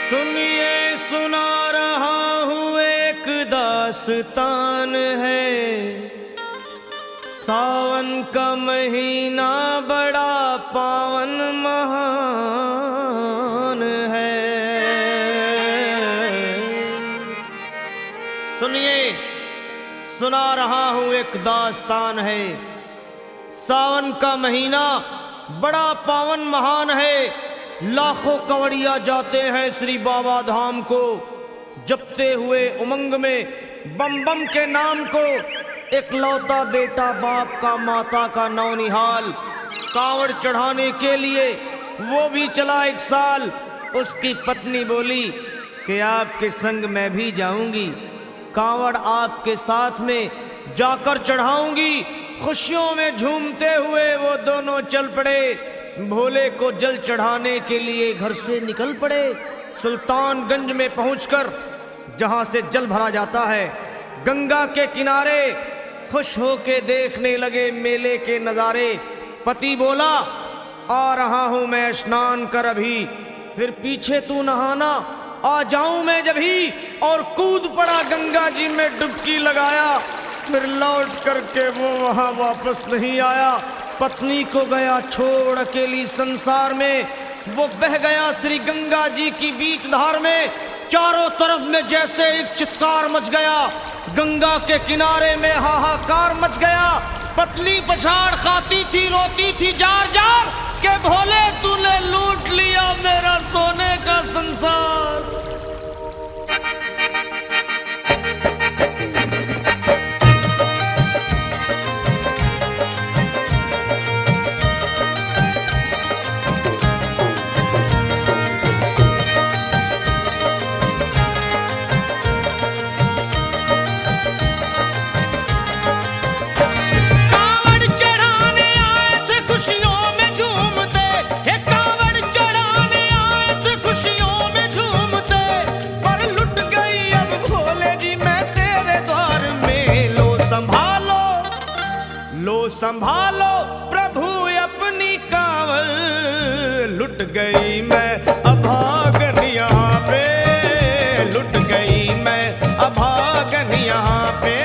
सुनिए सुना रहा हूँ एक दास्तान है। सावन का महीना बड़ा पावन महान है। सुनिए सुना रहा हूँ एक दास्तान है। सावन का महीना बड़ा पावन महान है। लाखों कवड़िया जाते हैं श्री बाबा धाम को, जपते हुए उमंग में बम बम के नाम को। एक लौता बेटा बाप का माता का नौनिहाल कांवड़ चढ़ाने के लिए वो भी चला एक साल। उसकी पत्नी बोली कि आपके संग मैं भी जाऊंगी, कांवड़ आपके साथ में जाकर चढ़ाऊंगी। खुशियों में झूमते हुए वो दोनों चल पड़े। भोले को जल चढ़ाने के लिए घर से निकल पड़े। सुल्तानगंज में पहुंचकर जहां से जल भरा जाता है, गंगा के किनारे खुश होके देखने लगे मेले के नज़ारे। पति बोला आ रहा हूं मैं स्नान कर अभी, फिर पीछे तू नहाना आ जाऊं मैं जभी। और कूद पड़ा गंगा जी में डुबकी लगाया। फिर लौट करके वो वहां वापस नहीं आया। पत्नी को गया छोड़ अकेली संसार में। वो बह गया श्री गंगा जी की बीच धार में। चारों तरफ में जैसे एक चित्कार मच गया। गंगा के किनारे में हाहाकार मच गया। पत्नी पछाड़ खाती थी, रोती थी जार जार के भोले तूने लूट लिया मेरा सोने का संसार। संभालो प्रभु अपनी कांवड़, लुट गई मैं अभागन यहाँ पे। लुट गई मैं अभागन यहाँ पे।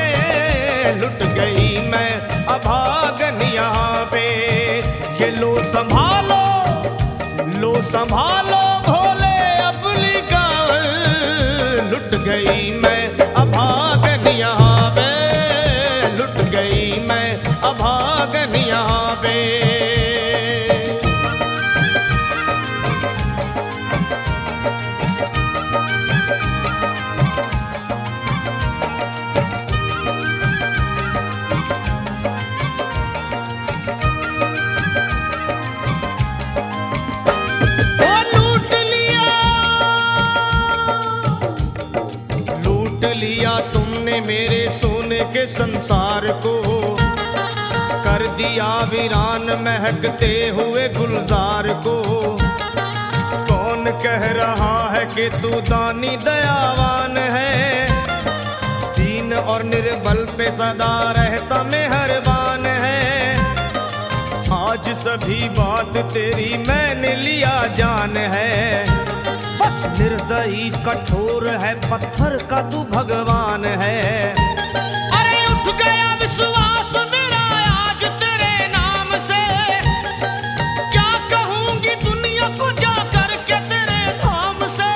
लुट गई मैं अभागन यहाँ पे। ये लो संभालो भोले अपनी कांवड़, लुट गई मैं अभागन यहाँ पे। लुट गई मैं अभागन यहाँ पे। लूट लिया तुमने मेरे सोने के संसार को, कर दिया वीरान महकते हुए गुलजार को। कौन कह रहा है कि तू दानी दयावान है, दीन और निर्बल पे सदा रहता मेहरबान है। आज सभी बात तेरी मैंने लिया जान है, बस निर्दयी कठोर है पत्थर का तू भगवान है। अरे उठ गया विश्वास मेरा आज तेरे नाम से, क्या कहूंगी दुनिया को जाकर के तेरे धाम से।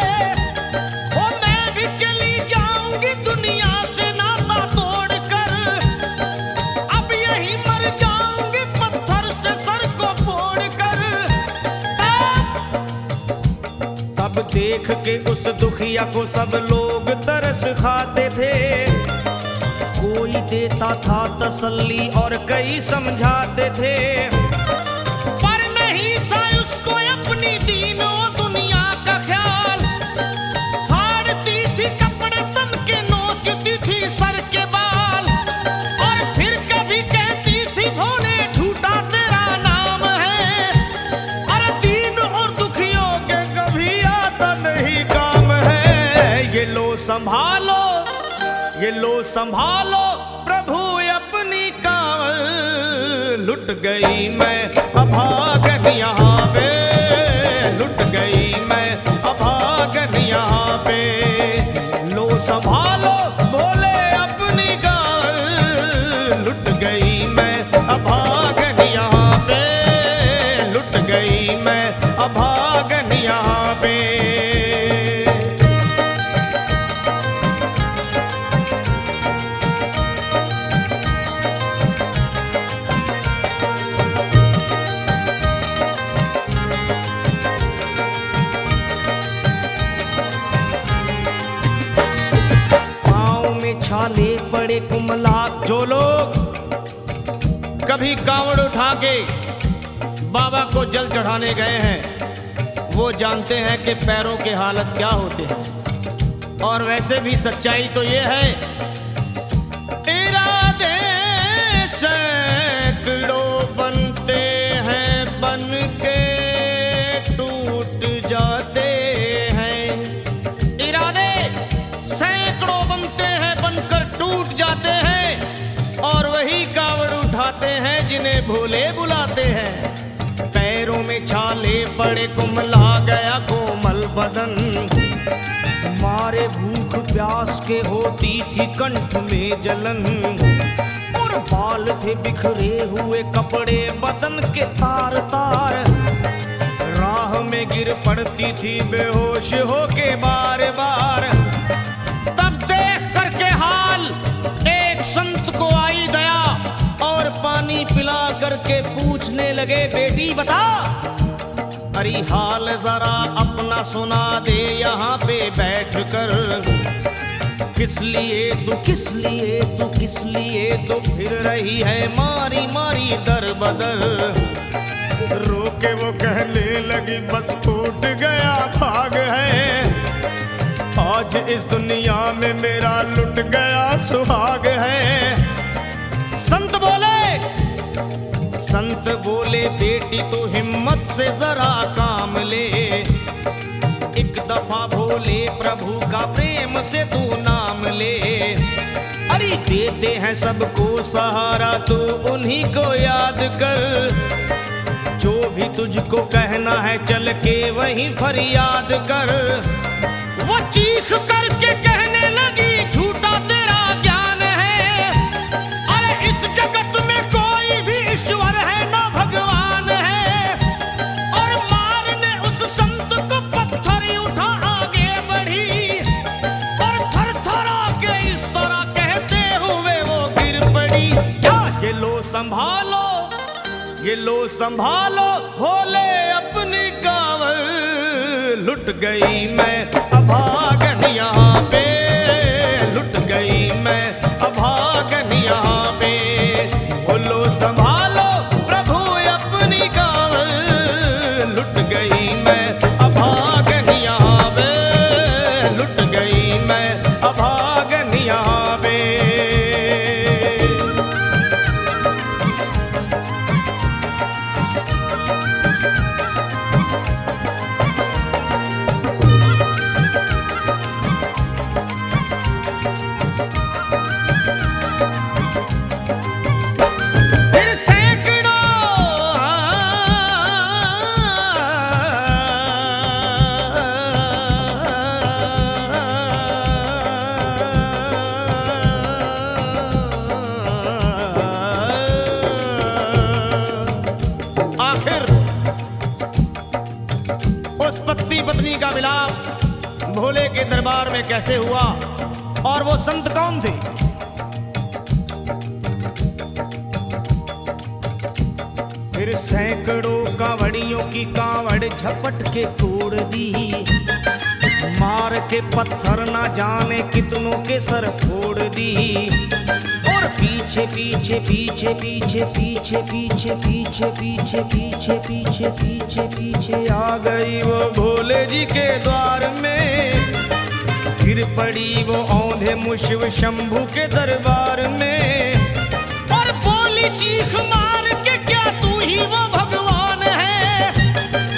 ओ मैं भी चली जाऊंगी दुनिया से नाता तोड़कर, अब यही मर जाऊंगी पत्थर से सर को फोड़कर। तब देख के उस दुखिया को सब लोग तरस खाते थे। कोई देता था तसल्ली और कई समझाते थे, पर नहीं था उसको अपनी दीनों दुनिया का ख्याल। फाड़ती थी कपड़े तन के, नोचती थी सर के बाल, और फिर कभी कहती थी भोले झूठा तेरा नाम है। अरे दीन और दुखियों के कभी आता नहीं काम है। ये लो संभालो प्रभु अपनी कांवड़, लुट गई मैं अभागन यहाँ पे। लुट गई मैं अभागन यहाँ छाले पड़े कुमला। जो लोग कभी कांवड़ उठा के बाबा को जल चढ़ाने गए हैं वो जानते हैं कि पैरों के हालत क्या होते हैं। और वैसे भी सच्चाई तो ये है, इरादे सैकड़ों बनते हैं बन के टूट जाते हैं। इरादे सैकड़ों बनते हैं बनकर टूट जाते हैं। और वही कावड़ उठाते हैं जिन्हें भोले बुलाते हैं। पैरों में छाले पड़े कुमला गया कोमल बदन। मारे भूख प्यास के होती थी कंठ में जलन। और बाल थे बिखरे हुए कपड़े बदन के तार तार। राह में गिर पड़ती थी बेहोश होके बार बार। तब देख करके हाल एक संत को आई दया और पानी पिला करके पूछने लगे, बेटी बता अरे हाल जरा अपना सुना दे यहाँ पे बैठ कर। किस लिए तू किस लिए तू किस लिए तो फिर रही है मारी मारी दर बदर। रोके वो कहने लगी बस टूट गया भाग है। आज इस दुनिया में मेरा लुट गया सुहाग है। संत बोले बेटी तो हिम्मत से जरा काम ले। एक दफा भोले प्रभु का प्रेम से तू नाम ले। अरे देते हैं सबको सहारा तू उन्हीं को याद कर। जो भी तुझको कहना है चल के वहीं फरियाद कर। वो चीख करके कहने लगी झूठा तेरा ज्ञान है। अरे इस जगत में कोई भी ईश्वर है ना भगवान है। और मारने उस संत को पत्थर उठा आगे बढ़ी। और थर थर के इस तरह कहते हुए वो गिर पड़ी। क्या ये लो संभालो ये लो संभालो भोले अपनी कांवड़। लुट गई मैं अभागन यहाँ पे। लुट गई मैं अभागन यहाँ पे। बोलो संभालो प्रभु अपनी कांवड़। लुट गई मैं अभागन यहाँ पे। लुट गई मैं अभागन यहाँ पे। पत्नी का मिलाप भोले के दरबार में कैसे हुआ और वो संत कौन थे? फिर सैकड़ों कांवड़ियों की कांवड़ झपट के तोड़ दी। मार के पत्थर ना जाने कितनों के सर फोड़ दी। और पीछे पीछे पीछे पीछे पीछे पीछे पीछे पीछे पीछे पीछे पीछे पीछे आ गई वो भोले जी के द्वार में। गिर पड़ी वो औंधे मुशिव शंभू के दरबार में। और बोली चीख मार के क्या तू ही वो भगवान है?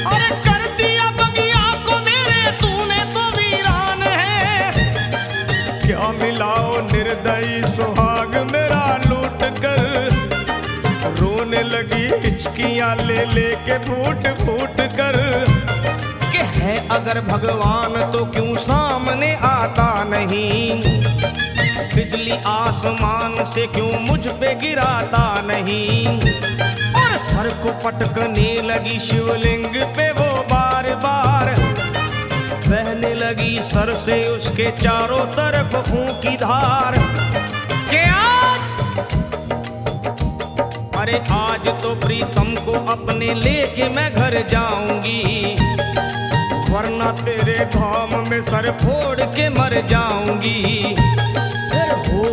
अरे कर दिया बगिया को मेरे तूने तो वीरान है। क्या मिलाओ निर्दयी सुहाग मेरा लूट कर। रोने लगी हिचकियां ले लेके फूट फूट कर। कि है अगर भगवान तो क्यों सामने आता नहीं? बिजली आसमान से क्यों मुझ पे गिराता नहीं? और सर को पटकने लगी शिवलिंग पे वो बार बार। बहने लगी सर से उसके चारों तरफ खून की धार। के अरे आज तो प्रीतम को अपने लेके मैं घर जाऊंगी। वरना तेरे धाम में सर फोड़ के मर जाऊंगी। फिर हो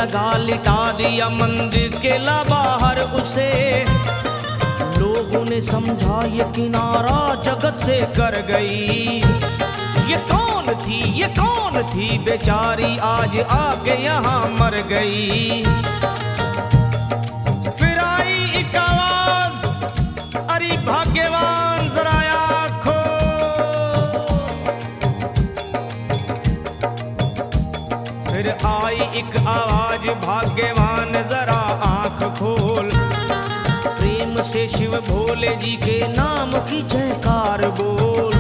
जगह लिटा दिया मंदिर के ला बाहर उसे। लोगों ने समझा ये किनारा जगत से कर गई। ये कौन थी बेचारी आज आके यहाँ मर गई। फिर आई एक आवाज, अरे भाग्यवान जरा आँखो। फिर आई एक आवाज, भाग्यवान जरा आँख खोल। प्रेम से शिव भोले जी के नाम की जयकार बोल।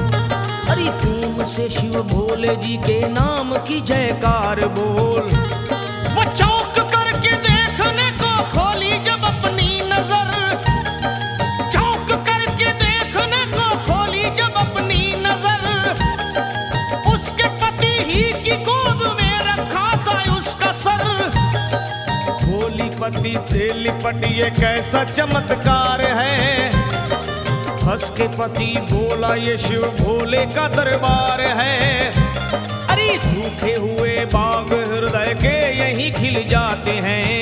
अरे प्रेम से शिव भोले जी के नाम की जयकार बोल। वो चौंक करके देखने को खोली जब अपनी नजर। चौंक करके देखने को खोली जब अपनी नजर। उसके पति ही की गोद में रखा था उसका सर। भोली पति से लिपट ये कैसा चमत्कार है। हंस के पति बोला ये शिव भोले का दरबार है। अरे सूखे हुए बाग हृदय के यहीं खिल जाते हैं।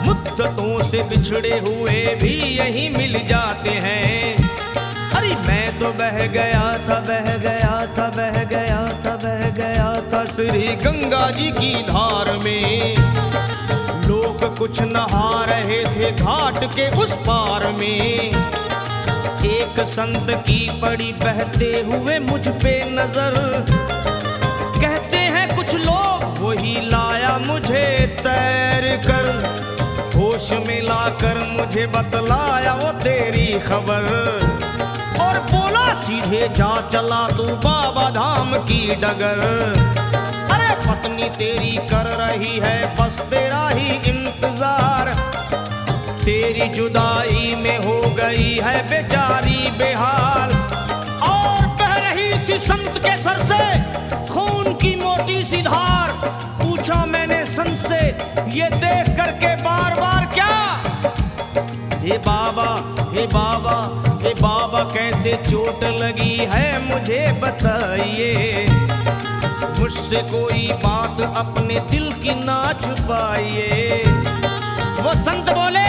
मुद्दतों से बिछड़े हुए भी यहीं मिल जाते हैं। अरे मैं तो बह गया था श्री गंगा जी की धार में। लोग कुछ नहा रहे थे घाट के उस पार में। एक संत की पड़ी बहते हुए मुझ पे नजर। कहते हैं कुछ लोग वही लाया मुझे तैर कर। होश में लाकर मुझे बतलाया वो तेरी खबर। और बोला सीधे जा चला तू बाबा धाम की डगर। अरे पत्नी तेरी कर रही है बस तेरा ही इंतजार। तेरी जुदाई में हो गई है बेचारी बेहाल। और बह रही थी संत के सर से खून की मोटी सी धार। पूछा मैंने संत से ये देख करके बार बार क्या। हे बाबा हे बाबा हे बाबा कैसे चोट लगी है मुझे बताइए। मुझसे कोई बात अपने दिल की ना छुपाइए। वो संत बोले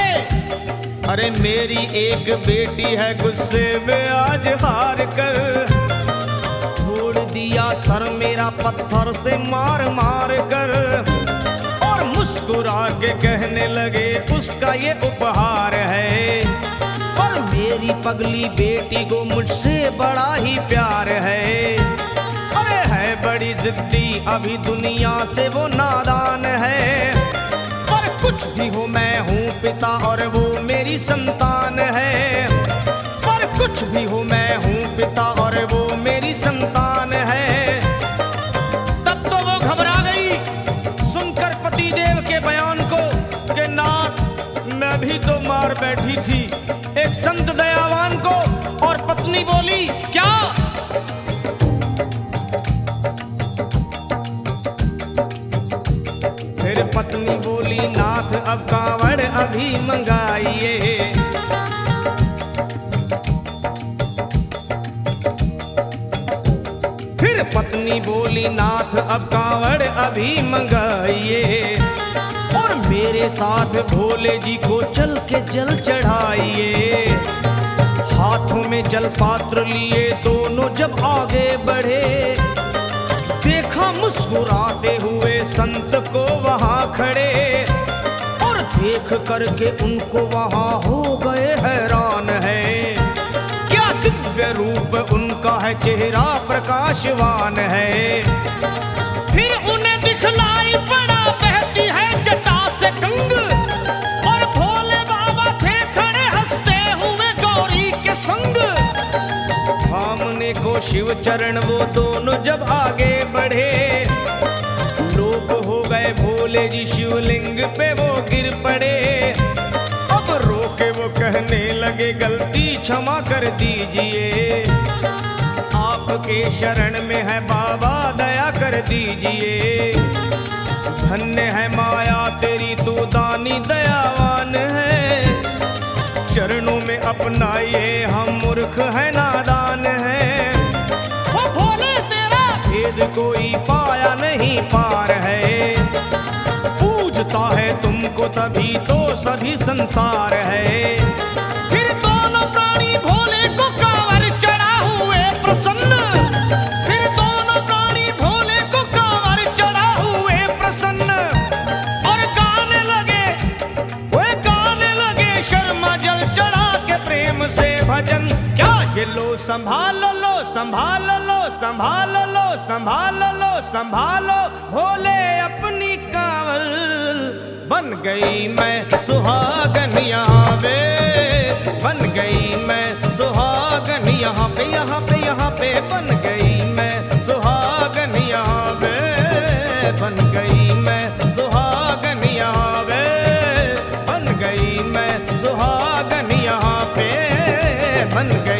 अरे मेरी एक बेटी है गुस्से में आज हार कर। छोड़ दिया सर मेरा पत्थर से मार मार कर। और मुस्कुरा के कहने लगे उसका ये उपहार है। और मेरी पगली बेटी को मुझसे बड़ा ही प्यार है। अरे है बड़ी जिद्दी अभी दुनिया से वो नादान है। पर कुछ भी हो मैं हूँ पिता और वो मेरी संतान है। पर कुछ भी हो मैं हूँ पिता और वो मेरी संतान है। तब तो वो घबरा गई सुनकर पतिदेव के बयान को कि नाथ मैं भी तो मार बैठी थी एक संत दयावान को। और पत्नी बोली क्या। फिर पत्नी बोली नाथ अब कांवड़ अभी मंगाइए। फिर पत्नी बोली नाथ अब कांवड़ अभी मंगाइए। और मेरे साथ भोले जी को चल के जल चढ़ाइए। हाथों में जल पात्र लिए दोनों जब आगे बढ़े। देखा मुस्कुराते हुए संत को वहां खड़े। और देख करके उनको वहां हो गए हैरान है। क्या दिव्य रूप उनका है चेहरा प्रकाशवान है। फिर उन्हें दिखलाई पड़ा बहती है जटा से गंग। और भोले बाबा थे खड़े हंसते हुए गौरी के संग। सामने को शिव चरण वो दोनों जब आगे बढ़े। लोग हो गए भोले जी शिवलिंग पे वो गिर पड़े। अब रोके वो कहने लगे गलती क्षमा कर दीजिए। आपके शरण में है बाबा दया कर दीजिए। धन्य है माया तेरी तू दानी दयावान है। चरणों में अपनाइए हम मूर्ख है नादान है। वो भोले तेरा भेद कोई पाया नहीं पार है। देखो तभी तो सभी संसार है। फिर दोनों प्राणी भोले को कांवर चढ़ा हुए प्रसन्न, फिर दोनों प्राणी भोले को कांवर चढ़ा हुए प्रसन्न, और गाने लगे, वे गाने लगे शर्मा जल चढ़ा के प्रेम से भजन। क्या ये लो संभाल लो, संभाल लो, संभाल लो, संभाल लो, संभालो भोले अपनी कांवर, बन गई मैं सुहागन यहाँ पे, बन गई मैं सुहागन यहाँ पे, यहाँ पे, यहाँ पे बन गई मैं सुहागन यहाँ पे, बन गई मैं सुहागन यहाँ पे, बन गई मैं सुहागन यहाँ पे, बन गई